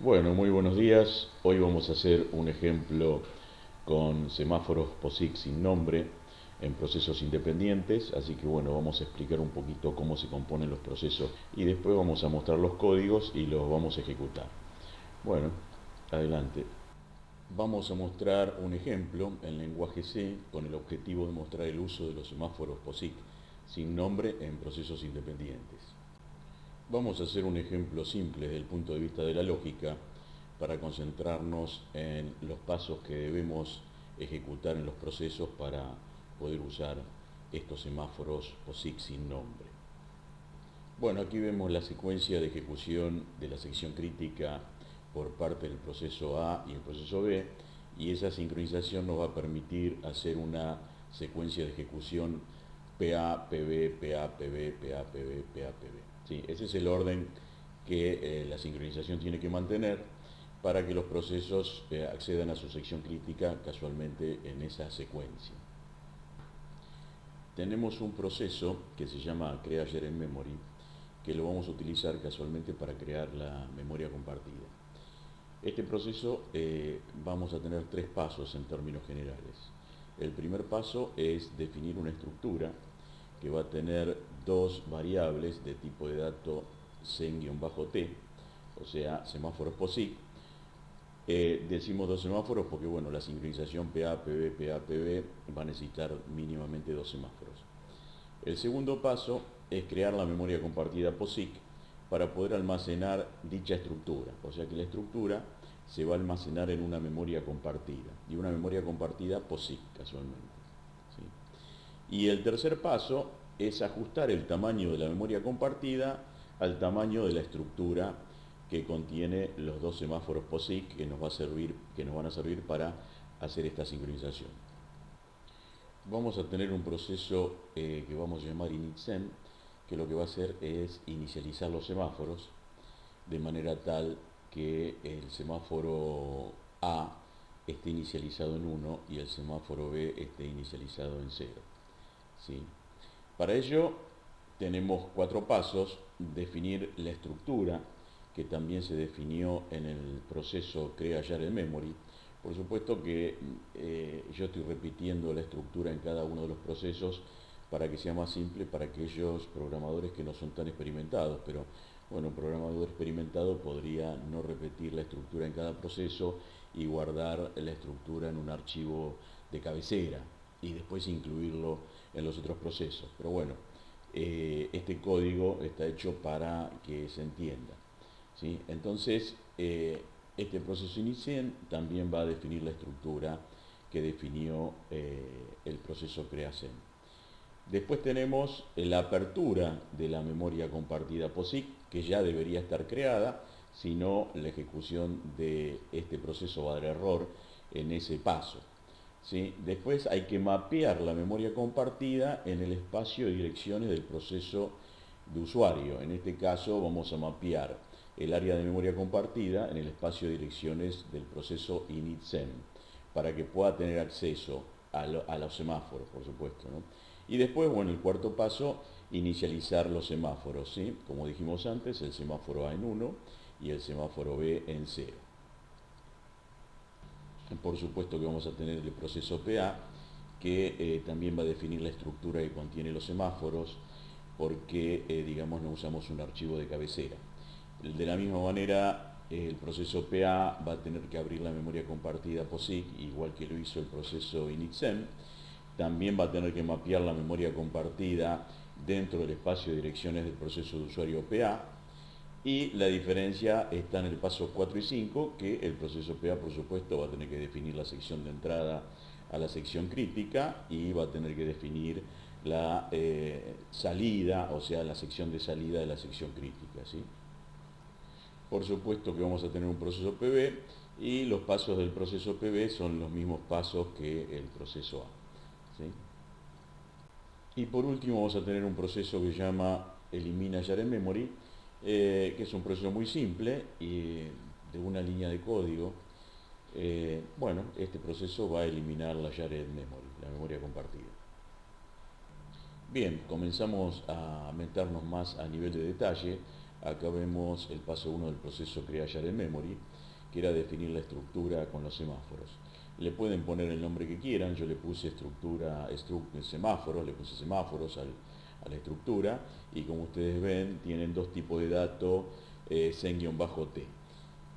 Bueno, muy buenos días. Hoy vamos a hacer un ejemplo con semáforos POSIX sin nombre en procesos independientes, así que bueno, vamos a explicar un poquito cómo se componen los procesos y después vamos a mostrar los códigos y los vamos a ejecutar. Bueno, adelante. Vamos a mostrar un ejemplo en lenguaje C con el objetivo de mostrar el uso de los semáforos POSIX sin nombre en procesos independientes. Vamos a hacer un ejemplo simple desde el punto de vista de la lógica para concentrarnos en los pasos que debemos ejecutar en los procesos para poder usar estos semáforos POSIX sin nombre. Bueno, aquí vemos la secuencia de ejecución de la sección crítica por parte del proceso A y el proceso B, y esa sincronización nos va a permitir hacer una secuencia de ejecución PA, PB, PA, PB, PA, PB, PA, PB. ¿Sí? Ese es el orden que la sincronización tiene que mantener para que los procesos accedan a su sección crítica casualmente en esa secuencia. Tenemos un proceso que se llama Crea Shared Memory, que lo vamos a utilizar casualmente para crear la memoria compartida. Este proceso vamos a tener tres pasos en términos generales. El primer paso es definir una estructura que va a tener dos variables de tipo de dato sen-t, o sea, semáforos POSIX. Decimos dos semáforos porque bueno, la sincronización PA, PB, PA, PB va a necesitar mínimamente dos semáforos. El segundo paso es crear la memoria compartida POSIX para poder almacenar dicha estructura, o sea que la estructura se va a almacenar en una memoria compartida, y una memoria compartida POSIX casualmente. ¿Sí? Y el tercer paso es ajustar el tamaño de la memoria compartida al tamaño de la estructura que contiene los dos semáforos POSIX que nos van a servir para hacer esta sincronización. Vamos a tener un proceso que vamos a llamar initSem, que lo que va a hacer es inicializar los semáforos de manera tal que el semáforo A esté inicializado en 1 y el semáforo B esté inicializado en 0. ¿Sí? Para ello tenemos cuatro pasos: definir la estructura, que también se definió en el proceso Crea Shared Memory. Por supuesto que yo estoy repitiendo la estructura en cada uno de los procesos para que sea más simple para aquellos programadores que no son tan experimentados, pero bueno, un programador experimentado podría no repetir la estructura en cada proceso y guardar la estructura en un archivo de cabecera y después incluirlo en los otros procesos. Pero bueno, este código está hecho para que se entienda. ¿Sí? Entonces, este proceso inicial también va a definir la estructura que definió el proceso CreaSem. Después tenemos la apertura de la memoria compartida POSIX, que ya debería estar creada, si no la ejecución de este proceso va a dar error en ese paso. ¿Sí? Después hay que mapear la memoria compartida en el espacio de direcciones del proceso de usuario. En este caso vamos a mapear el área de memoria compartida en el espacio de direcciones del proceso initSem, para que pueda tener acceso a los semáforos, por supuesto, ¿no? Y después, bueno, el cuarto paso, inicializar los semáforos, ¿sí? Como dijimos antes, el semáforo A en 1 y el semáforo B en 0. Por supuesto que vamos a tener el proceso PA, que también va a definir la estructura que contiene los semáforos, porque, digamos, no usamos un archivo de cabecera. De la misma manera, el proceso PA va a tener que abrir la memoria compartida POSIX, igual que lo hizo el proceso initSem. También va a tener que mapear la memoria compartida dentro del espacio de direcciones del proceso de usuario PA. Y la diferencia está en el paso 4 y 5, que el proceso PA, por supuesto, va a tener que definir la sección de entrada a la sección crítica y va a tener que definir la salida, o sea, la sección de salida de la sección crítica, ¿sí? Por supuesto que vamos a tener un proceso PB y los pasos del proceso PB son los mismos pasos que el proceso A, ¿sí? Y por último vamos a tener un proceso que se llama Elimina Shared Memory, que es un proceso muy simple y de una línea de código. Bueno, este proceso va a eliminar la Shared Memory, la memoria compartida. Bien, comenzamos a meternos más a nivel de detalle. acá vemos el paso 1 del proceso Crea-Share-in-Memory, que era definir la estructura con los semáforos. Le pueden poner el nombre que quieran, yo le puse semáforos, le puse semáforos a la estructura, y como ustedes ven tienen dos tipos de datos sen-t.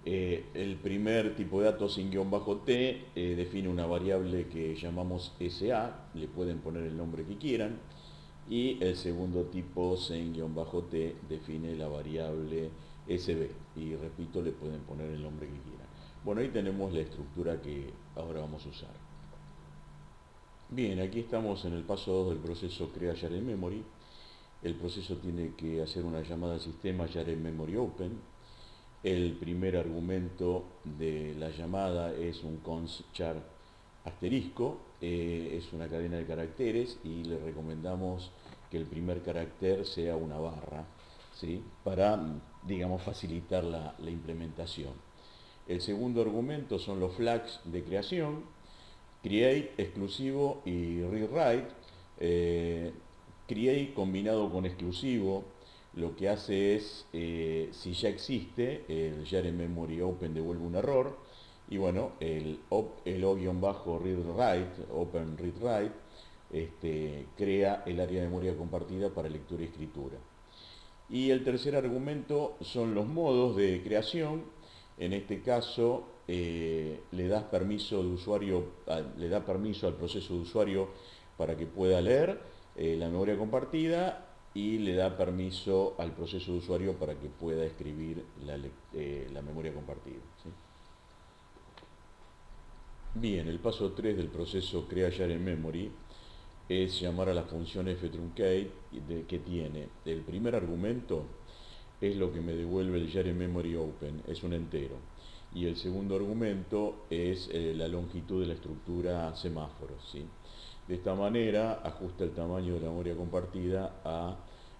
El primer tipo de datos sin-t define una variable que llamamos SA, le pueden poner el nombre que quieran, y el segundo tipo sen-t define la variable sb, y repito, le pueden poner el nombre que quieran. Bueno, ahí tenemos la estructura que ahora vamos a usar. Bien, aquí estamos en el paso 2 del proceso Crea-Share-in-Memory. El proceso tiene que hacer una llamada al sistema Share-in-Memory-Open. El primer argumento de la llamada es un const char asterisco, es una cadena de caracteres, y le recomendamos que el primer carácter sea una barra, ¿sí? Para, digamos, facilitar la implementación. El segundo argumento son los flags de creación, create, exclusivo, y read-write. Create combinado con exclusivo lo que hace es, si ya existe, el Share-in-Memory-Open devuelve un error, y bueno, el o-read-write, open read-write, crea el área de memoria compartida para lectura y escritura. Y el tercer argumento son los modos de creación. En este caso, le da permiso al proceso de usuario para que pueda leer la memoria compartida, y le da permiso al proceso de usuario para que pueda escribir la memoria compartida, ¿sí? Bien, el paso 3 del proceso Crea-Share-in-Memory es llamar a la función ftruncate, que tiene el primer argumento, es lo que me devuelve el Share-in-Memory-Open, es un entero, y el segundo argumento es la longitud de la estructura semáforos, ¿sí? De esta manera ajusta el tamaño de la memoria compartida a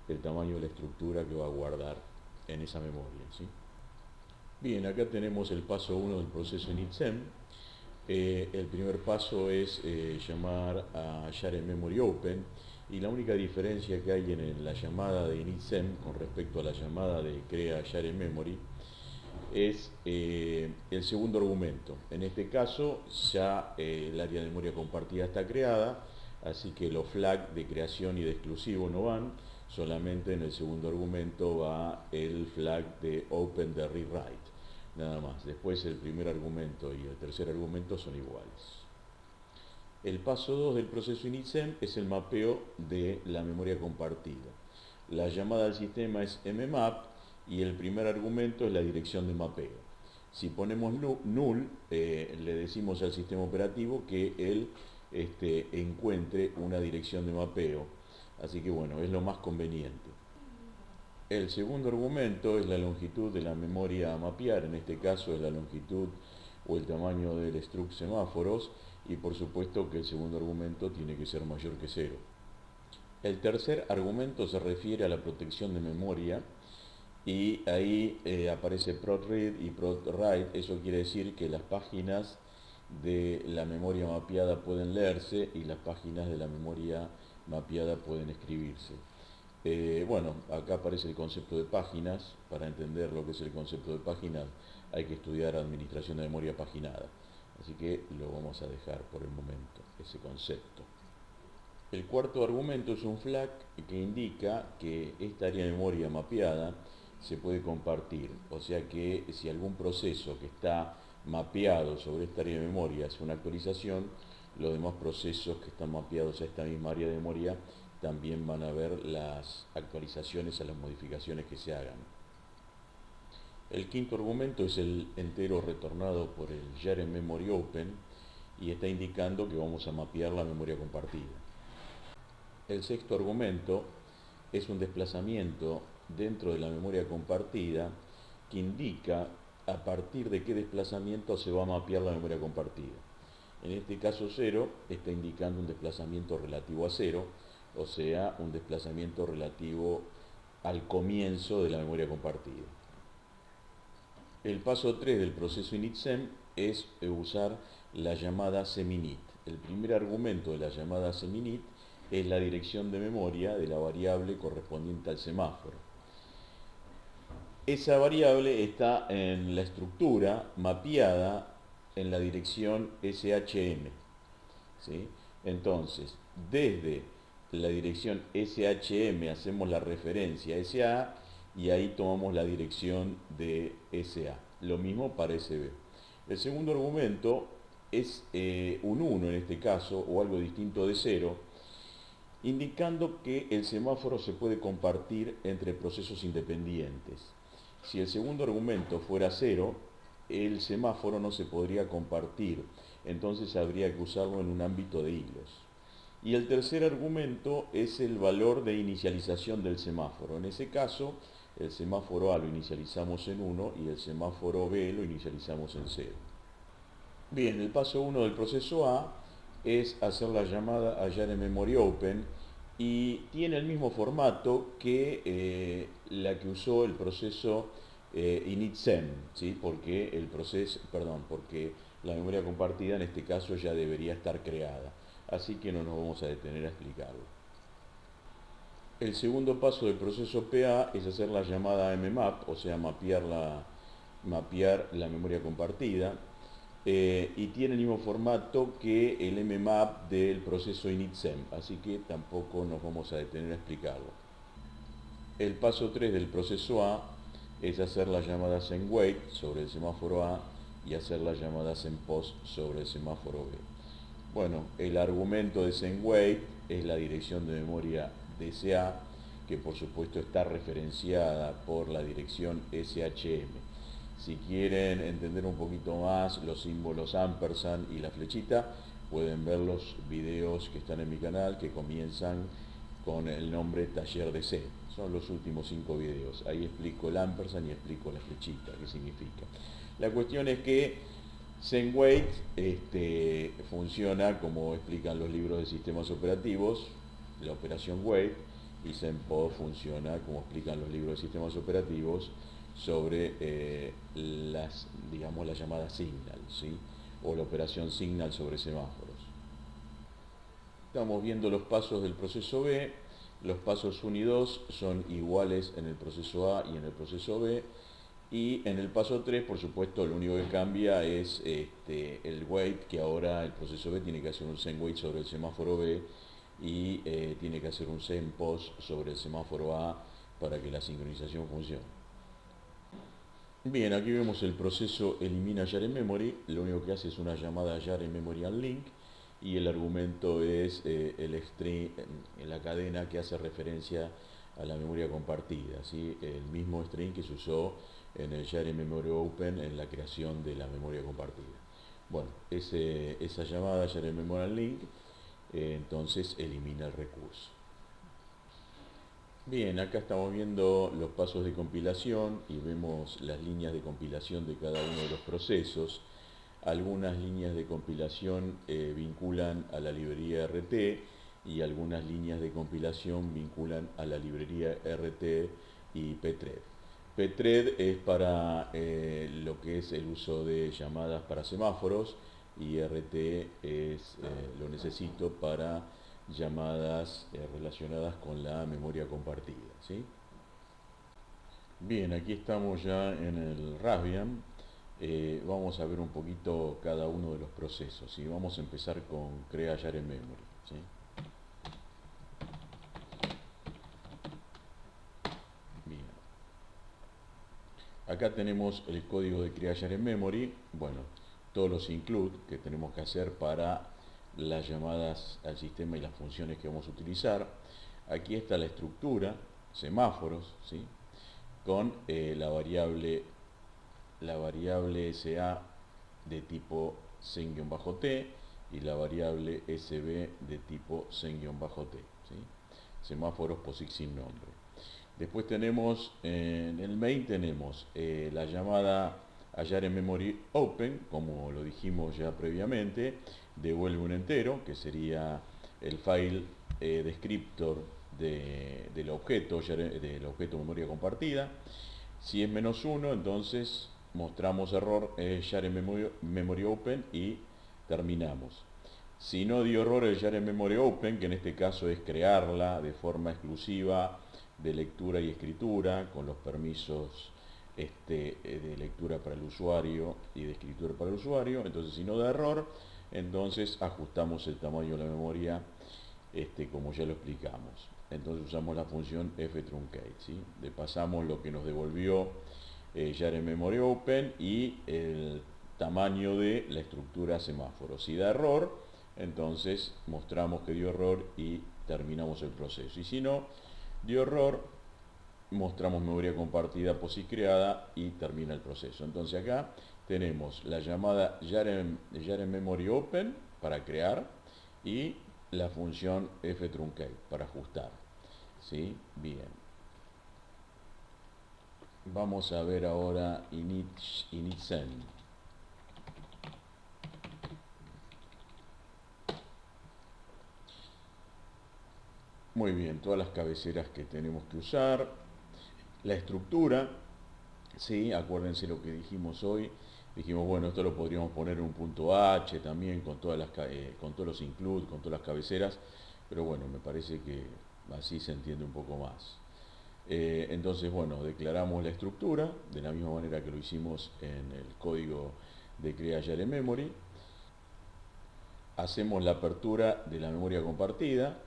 el tamaño de la estructura que va a guardar en esa memoria, ¿sí? Bien, acá tenemos el paso 1 del proceso initsem. El primer paso es llamar a Share-in-Memory-Open, y la única diferencia que hay en la llamada de initsem con respecto a la llamada de Crea-Share-in-Memory es el segundo argumento. En este caso ya el área de memoria compartida está creada, así que los flags de creación y de exclusivo no van, solamente en el segundo argumento va el flag de open de read-write, nada más. Después el primer argumento y el tercer argumento son iguales. El paso 2 del proceso initsem es el mapeo de la memoria compartida. La llamada al sistema es mmap, y el primer argumento es la dirección de mapeo. Si ponemos null, le decimos al sistema operativo que él encuentre una dirección de mapeo. Así que bueno, es lo más conveniente. El segundo argumento es la longitud de la memoria a mapear, en este caso es la longitud o el tamaño del struct semáforos, y por supuesto que el segundo argumento tiene que ser mayor que 0. El tercer argumento se refiere a la protección de memoria, y ahí aparece prot-read y prot-write. Eso quiere decir que las páginas de la memoria mapeada pueden leerse y las páginas de la memoria mapeada pueden escribirse. Bueno, acá aparece el concepto de páginas. Para entender lo que es el concepto de páginas hay que estudiar administración de memoria paginada, así que lo vamos a dejar por el momento, ese concepto. El cuarto argumento es un flag que indica que esta área de memoria mapeada se puede compartir, o sea que si algún proceso que está mapeado sobre esta área de memoria hace una actualización, los demás procesos que están mapeados a esta misma área de memoria también van a ver las actualizaciones a las modificaciones que se hagan. El quinto argumento es el entero retornado por el Share-in-Memory-Open, y está indicando que vamos a mapear la memoria compartida. El sexto argumento es un desplazamiento dentro de la memoria compartida que indica a partir de qué desplazamiento se va a mapear la memoria compartida. En este caso 0 está indicando un desplazamiento relativo a 0, o sea, un desplazamiento relativo al comienzo de la memoria compartida. El paso 3 del proceso initsem es usar la llamada seminit. El primer argumento de la llamada seminit es la dirección de memoria de la variable correspondiente al semáforo. Esa variable está en la estructura mapeada en la dirección SHM, ¿sí? Entonces, desde la dirección SHM hacemos la referencia a SA y ahí tomamos la dirección de SA. Lo mismo para SB. El segundo argumento es un 1 en este caso, o algo distinto de 0, indicando que el semáforo se puede compartir entre procesos independientes. Si el segundo argumento fuera 0, el semáforo no se podría compartir, entonces habría que usarlo en un ámbito de hilos. Y el tercer argumento es el valor de inicialización del semáforo. En ese caso, el semáforo A lo inicializamos en 1 y el semáforo B lo inicializamos en 0. Bien, el paso 1 del proceso A es hacer la llamada a Jar Memory Open y tiene el mismo formato que la que usó el proceso initsem, ¿sí? Porque porque la memoria compartida en este caso ya debería estar creada, así que no nos vamos a detener a explicarlo. El segundo paso del proceso PA es hacer la llamada mmap, o sea, mapear la memoria compartida, y tiene el mismo formato que el mmap del proceso initsem, así que tampoco nos vamos a detener a explicarlo. El paso 3 del proceso A es hacer la llamada sendWait sobre el semáforo A y hacer la llamada sendPost sobre el semáforo B. Bueno, el argumento de sendWait es la dirección de memoria DSA, que por supuesto está referenciada por la dirección SHM. Si quieren entender un poquito más los símbolos ampersand y la flechita, pueden ver los videos que están en mi canal que comienzan con el nombre Taller de C. Son los últimos 5 videos. Ahí explico el ampersand y explico la flechita, qué significa. La cuestión es que sendWait funciona como explican los libros de sistemas operativos, la operación wait, y sendPost funciona como explican los libros de sistemas operativos sobre la llamada signal, ¿sí? O la operación signal sobre semáforos. Estamos viendo los pasos del proceso B. Los pasos 1 y 2 son iguales en el proceso A y en el proceso B. Y en el paso 3, por supuesto, lo único que cambia es el wait, que ahora el proceso B tiene que hacer un sendWait sobre el semáforo B y tiene que hacer un sendPost sobre el semáforo A para que la sincronización funcione. Bien, aquí vemos el proceso elimina Jar Memory. Lo único que hace es una llamada a Jar Memory Unlink y el argumento es el string en la cadena que hace referencia a la memoria compartida, ¿sí? El mismo string que se usó en el Jar Memory Open en la creación de la memoria compartida. Bueno, esa llamada Jar Memory Unlink entonces elimina el recurso. Bien, acá estamos viendo los pasos de compilación y vemos las líneas de compilación de cada uno de los procesos. Algunas líneas de compilación vinculan a la librería RT y algunas líneas de compilación vinculan a la librería RT y pthread. Pthread es para lo que es el uso de llamadas para semáforos y RT lo necesito para llamadas relacionadas con la memoria compartida, ¿sí? Bien, aquí estamos ya en el Raspbian. Vamos a ver un poquito cada uno de los procesos, ¿sí? Vamos a empezar con Crea Jar Memory, ¿sí? Bien. Acá tenemos el código de Crea Jar Memory. Bueno, todos los include que tenemos que hacer para las llamadas al sistema y las funciones que vamos a utilizar. Aquí está la estructura, semáforos, ¿sí? Con la variable SA de tipo sen-t y la variable sb de tipo sen-t, ¿sí? Semáforos POSIX sin nombre. Después tenemos, en el main tenemos la llamada a Jar Memory Open, como lo dijimos ya previamente, devuelve un entero, que sería el file descriptor del objeto memoria compartida. Si es -1, entonces mostramos error Jar Memory Open y terminamos. Si no dio error el Jar Memory Open, que en este caso es crearla de forma exclusiva de lectura y escritura con los permisos de lectura para el usuario y de escritura para el usuario. Entonces, si no da error, entonces ajustamos el tamaño de la memoria, como ya lo explicamos. Entonces usamos la función ftruncate, ¿sí? Le pasamos lo que nos devolvió JareMemoryOpen y el tamaño de la estructura semáforo. Si da error, entonces mostramos que dio error y terminamos el proceso. Y si no dio error, mostramos memoria compartida POSIX creada y termina el proceso. Entonces acá tenemos la llamada JareMemoryOpen para crear y la función ftruncate para ajustar. ¿Sí? Bien. Vamos a ver ahora initSend. Muy bien, todas las cabeceras que tenemos que usar. La estructura, ¿sí? Acuérdense lo que dijimos hoy. Dijimos, bueno, esto lo podríamos poner en un punto H también, con todos los include, con todas las cabeceras. Pero bueno, me parece que así se entiende un poco más. Entonces, bueno, declaramos la estructura de la misma manera que lo hicimos en el código de Crea JareMemory. Hacemos la apertura de la memoria compartida,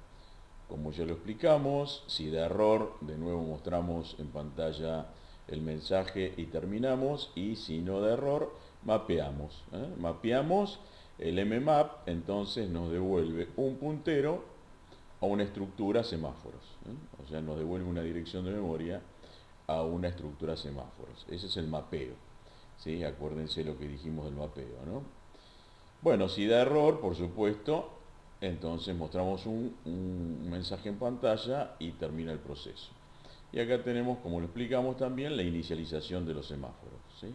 como ya lo explicamos. Si da error, de nuevo mostramos en pantalla el mensaje y terminamos. Y si no da error, mapeamos. Mapeamos el mmap, entonces nos devuelve un puntero a una estructura semáforos. O sea, nos devuelve una dirección de memoria a una estructura semáforos. Ese es el mapeo. ¿Sí? Acuérdense lo que dijimos del mapeo, ¿no? Bueno, si da error, por supuesto, entonces mostramos un mensaje en pantalla y termina el proceso. Y acá tenemos, como lo explicamos también, la inicialización de los semáforos. ¿Sí?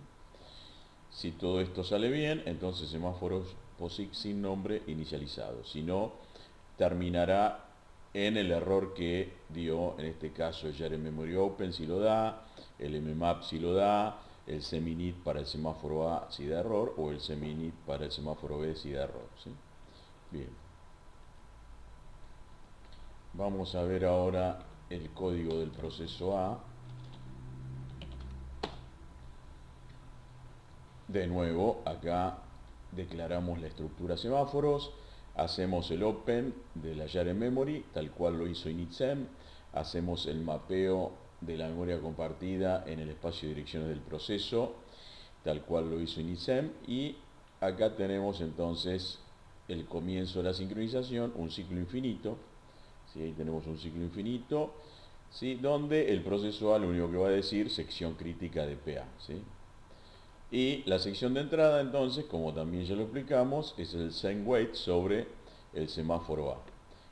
Si todo esto sale bien, entonces semáforos POSIX sin nombre inicializado. Si no, terminará en el error que dio, en este caso, el JareMemoryOpen si lo da, el mmap si lo da, el seminit para el semáforo A si da error, o el seminit para el semáforo B si da error. ¿Sí? Bien. Vamos a ver ahora el código del proceso A. De nuevo, acá declaramos la estructura semáforos, hacemos el open de la JareMemory, tal cual lo hizo initSend, hacemos el mapeo de la memoria compartida en el espacio de direcciones del proceso, tal cual lo hizo initSend, y acá tenemos entonces el comienzo de la sincronización, un ciclo infinito. ¿Sí? Ahí tenemos un ciclo infinito, ¿sí? Donde el proceso A lo único que va a decir sección crítica de PA. ¿Sí? Y la sección de entrada, entonces, como también ya lo explicamos, es el sendWait sobre el semáforo A.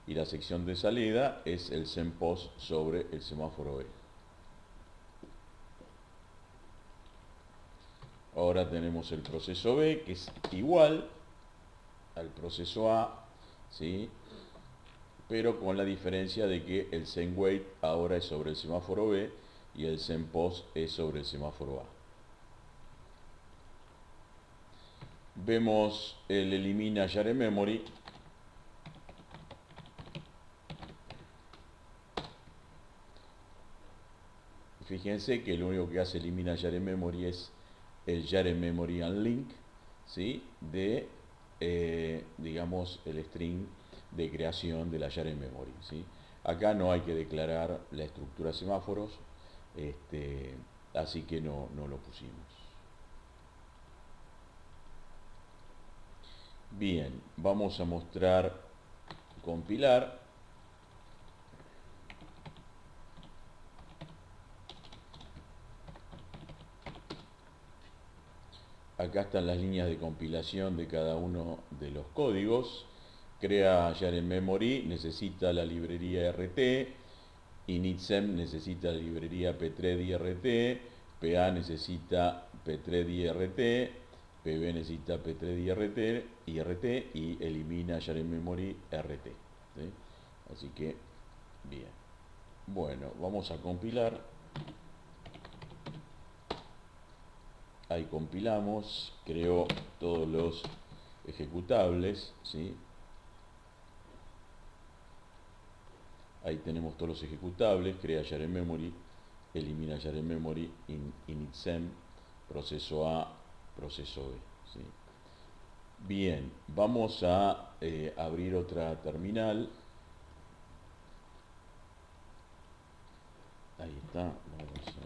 Y la sección de salida es el sendPost sobre el semáforo B. Ahora tenemos el proceso B, que es igual al proceso A, ¿sí? Pero con la diferencia de que el sendWait ahora es sobre el semáforo B y el sendPost es sobre el semáforo A. Vemos el elimina JareMemory. Fíjense que lo único que hace elimina JareMemory es el JareMemory unlink, ¿sí? De, digamos, el string de creación de la JareMemory, ¿sí? Acá no hay que declarar la estructura semáforos, así que no lo pusimos. Bien, vamos a mostrar compilar. Acá están las líneas de compilación de cada uno de los códigos. Crea JareMemory, necesita la librería RT. initSend necesita la librería pthread-irt. PA necesita pthread-irt. PB necesita pthread-irt y elimina JareMemory RT. ¿Sí? Así que, bien. Bueno, vamos a compilar. Ahí compilamos, creo todos los ejecutables, ¿sí? Ahí tenemos todos los ejecutables, crea JareMemory, elimina share memory, initsem, proceso A, proceso B. ¿Sí? Bien, vamos a abrir otra terminal. Ahí está, vamos a...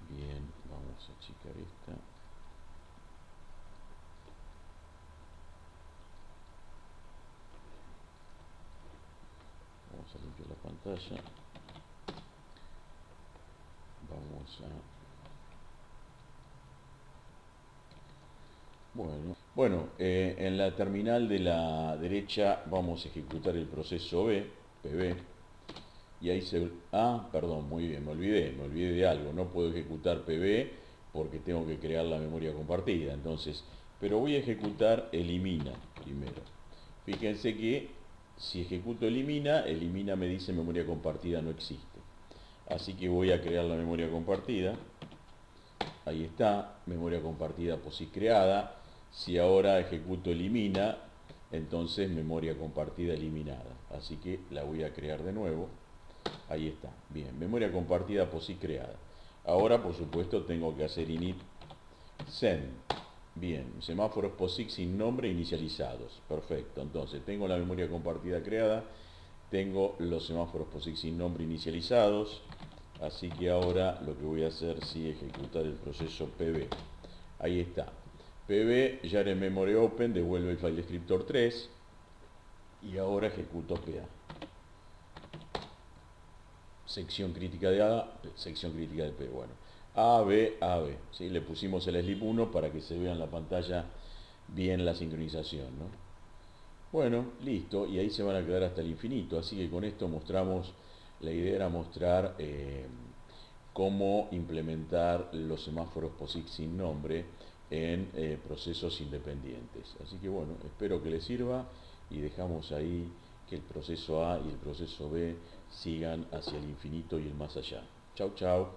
Bien, vamos a achicar esta. Vamos a limpiar la pantalla. Vamos a... Bueno, en la terminal de la derecha vamos a ejecutar el proceso B, PB, y ahí se... Ah, perdón, muy bien, me olvidé de algo, no puedo ejecutar PB porque tengo que crear la memoria compartida, entonces, pero voy a ejecutar elimina primero. Fíjense que si ejecuto elimina me dice memoria compartida no existe. Así que voy a crear la memoria compartida. Ahí está, memoria compartida POSIX creada. Si ahora ejecuto elimina, entonces memoria compartida eliminada. Así que la voy a crear de nuevo. Ahí está, bien, memoria compartida POSIX creada. Ahora, por supuesto, tengo que hacer init send. Bien, semáforos POSIX sin nombre inicializados. Perfecto, entonces tengo la memoria compartida creada, tengo los semáforos POSIX sin nombre inicializados. Así que ahora lo que voy a hacer es ejecutar el proceso PB. Ahí está. PB, share memory open, devuelve el file descriptor 3. Y ahora ejecuto PA. Sección crítica de A, sección crítica de P. Bueno, A, B, A, B. ¿Sí? Le pusimos el slip 1 para que se vea en la pantalla bien la sincronización, ¿no? Bueno, listo. Y ahí se van a quedar hasta el infinito. Así que con esto mostramos, la idea era mostrar cómo implementar los semáforos POSIX sin nombre en procesos independientes. Así que bueno, espero que les sirva y dejamos ahí que el proceso A y el proceso B sigan hacia el infinito y el más allá. Chau, chau.